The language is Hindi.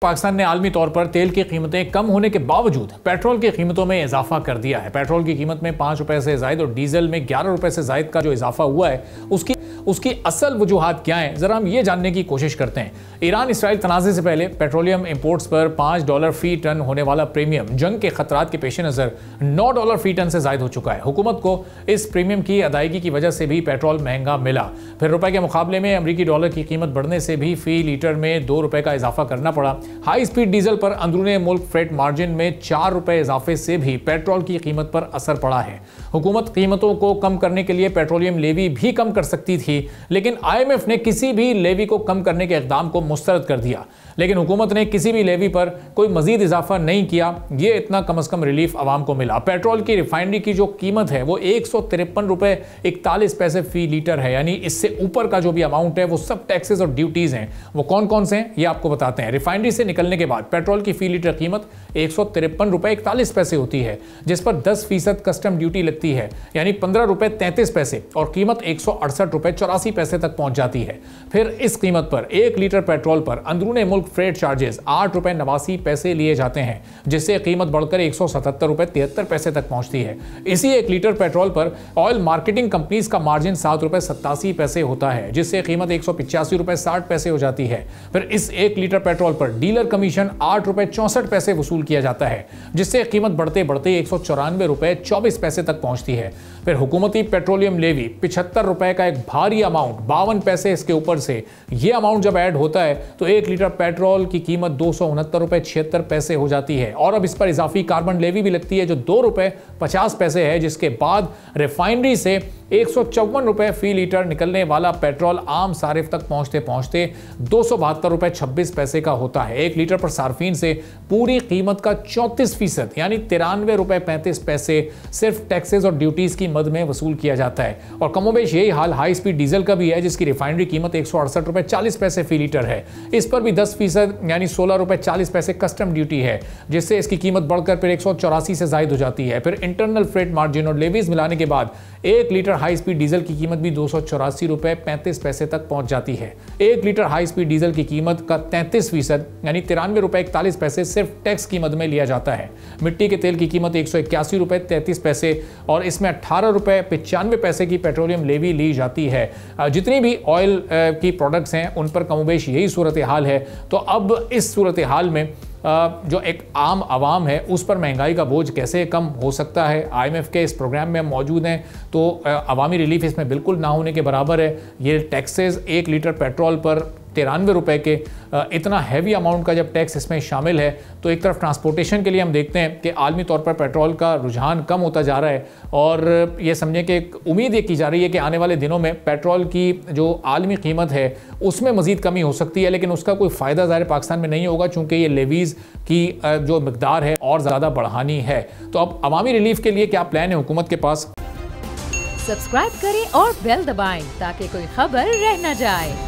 पाकिस्तान ने आलमी तौर पर तेल की कीमतें कम होने के बावजूद पेट्रोल की कीमतों में इजाफा कर दिया है। पेट्रोल की कीमत में 5 रुपए से जायद और डीजल में 11 रुपए से जायद का जो इजाफा हुआ है उसकी असल वजूहात क्या हैं, जरा हम ये जानने की कोशिश करते हैं। ईरान इसराइल तनाज़े से पहले पेट्रोलियम इंपोर्ट्स पर $5 फी टन होने वाला प्रीमियम जंग के खतरात के पेश नज़र $9 फी टन से जायद हो चुका है। हुकूमत को इस प्रीमियम की अदायगी की वजह से भी पेट्रोल महंगा मिला। फिर रुपए के मुकाबले में अमरीकी डॉलर की कीमत बढ़ने से भी फी लीटर में 2 रुपए का इजाफा करना पड़ा। हाई स्पीड डीजल पर अंदरूनी मुल्क फ्रेट मार्जिन में 4 रुपए इजाफे से भी पेट्रोल की कीमत पर असर पड़ा है। हुकूमत कीमतों को कम करने के लिए पेट्रोलियम लेवी भी कम कर सकती थी, लेकिन IMF ने किसी भी लेवी को कम करने के इक़दाम को मुस्तरद कर दिया। लेकिन हुकूमत ने किसी भी लेवी पर कोई मजीद इजाफा नहीं किया। ये इतना कम अज़ कम रिलीफ आवाम को मिला। पेट्रोल की रिफाइनरी की जो कीमत है वो 153 रुपए 41 पैसे फी लीटर है, यानी इससे ऊपर का जो भी अमाउंट है वो सब टैक्सेस और ड्यूटीज हैं। वो कौन कौन से हैं ये आपको बताते हैं। रिफाइनरी से निकलने के बाद पेट्रोल की फी लीटर कीमत 153 रुपए 41 पैसे होती है, जिस पर 10% कस्टम ड्यूटी लगती है, यानी 15 रुपए 33 पैसे, और कीमत 168 रुपए 84 पैसे तक पहुंच जाती है। फिर इस कीमत पर 1 लीटर पेट्रोल पर अंदरूनी मुल्क फ्रेट चार्जेस 8 रुपए 89 पैसे लिए जाते हैं, जिससे कीमत बढ़कर 177 रुपए 73 पैसे तक पहुंचती है। इसी 1 लीटर पेट्रोल पर ऑयल मार्केटिंग कंपनीज का मार्जिन 7 रुपए 87 पैसे होता है, जिससे कीमत 185 रुपए 60 पैसे हो जाती है। फिर इस 1 लीटर पेट्रोल पर डीलर कमीशन 8 रुपए 64 पैसे वसूल किया जाता है, जिससे कीमत बढ़ते बढ़ते 194 रुपए 24 पैसे तक पहुंचती है। फिर हुकूमती पेट्रोलियम लेवी 75 रुपए का एक भारी अमाउंट 52 पैसे इसके ऊपर से, ये अमाउंट जब ऐड होता है तो 1 लीटर पेट्रोल की कीमत 269 रुपए 76 पैसे हो जाती है। और अब इस पर इजाफी कार्बन लेवी भी लगती है जो 2 रुपए 50 पैसे है, जिसके बाद रिफाइनरी से 154 रुपए फी लीटर निकलने वाला पेट्रोल आम सारिफ तक पहुंचते पहुंचते 272 रुपए 26 पैसे का होता है। 1 लीटर पर सार्फिन से पूरी कीमत का 34% यानी 93 रुपए 35 पैसे सिर्फ टैक्सेस और ड्यूटीज की मद में वसूल किया जाता है। और कमोबेश यही हाल हाई स्पीड डीजल का भी है, जिसकी रिफाइनरी कीमत 168 रुपए 40 पैसे फी लीटर है। इस पर भी 10% यानी 16 रुपए 40 पैसे कस्टम ड्यूटी है, जिससे इसकी कीमत बढ़कर फिर 184 से जायद हो जाती है। फिर इंटरनल फ्रेट मार्जिन और लेवीज मिलाने के बाद 1 लीटर हाई स्पीड डीजल की कीमत भी 284 रुपए 35 पैसे तक पहुंच जाती है। 1 लीटर हाई स्पीड डीजल की कीमत का 33% यानी 93 रुपए 41 पैसे सिर्फ टैक्स की मद में लिया जाता है। मिट्टी के तेल की कीमत 181 रुपए 33 पैसे और इसमें 18 रुपए 95 पैसे की पेट्रोलियम लेवी ली जाती है। जितनी भी ऑयल की प्रोडक्ट्स हैं उन पर कमोबेश यही सूरत हाल है। तो अब इस सूरत हाल में जो एक आम आवाम है उस पर महंगाई का बोझ कैसे कम हो सकता है। IMF के इस प्रोग्राम में हम मौजूद हैं तो अवामी रिलीफ इसमें बिल्कुल ना होने के बराबर है। ये टैक्सेस 1 लीटर पेट्रोल पर 93 रुपए के इतना हैवी अमाउंट का जब टैक्स इसमें शामिल है तो एक तरफ ट्रांसपोर्टेशन के लिए हम देखते हैं कि आलमी तौर पर पेट्रोल का रुझान कम होता जा रहा है, और ये समझें कि उम्मीद ये की जा रही है कि आने वाले दिनों में पेट्रोल की जो आलमी कीमत है उसमें मज़ीद कमी हो सकती है, लेकिन उसका कोई फ़ायदा ज़ाहिर पाकिस्तान में नहीं होगा चूँकि ये लेवीज़ की जो मकदार है और ज़्यादा बढ़ानी है। तो अब अवामी रिलीफ के लिए क्या प्लान है हुकूमत के पास? सब्सक्राइब करें और बेल दबाएं ताकि कोई खबर रह न जाए।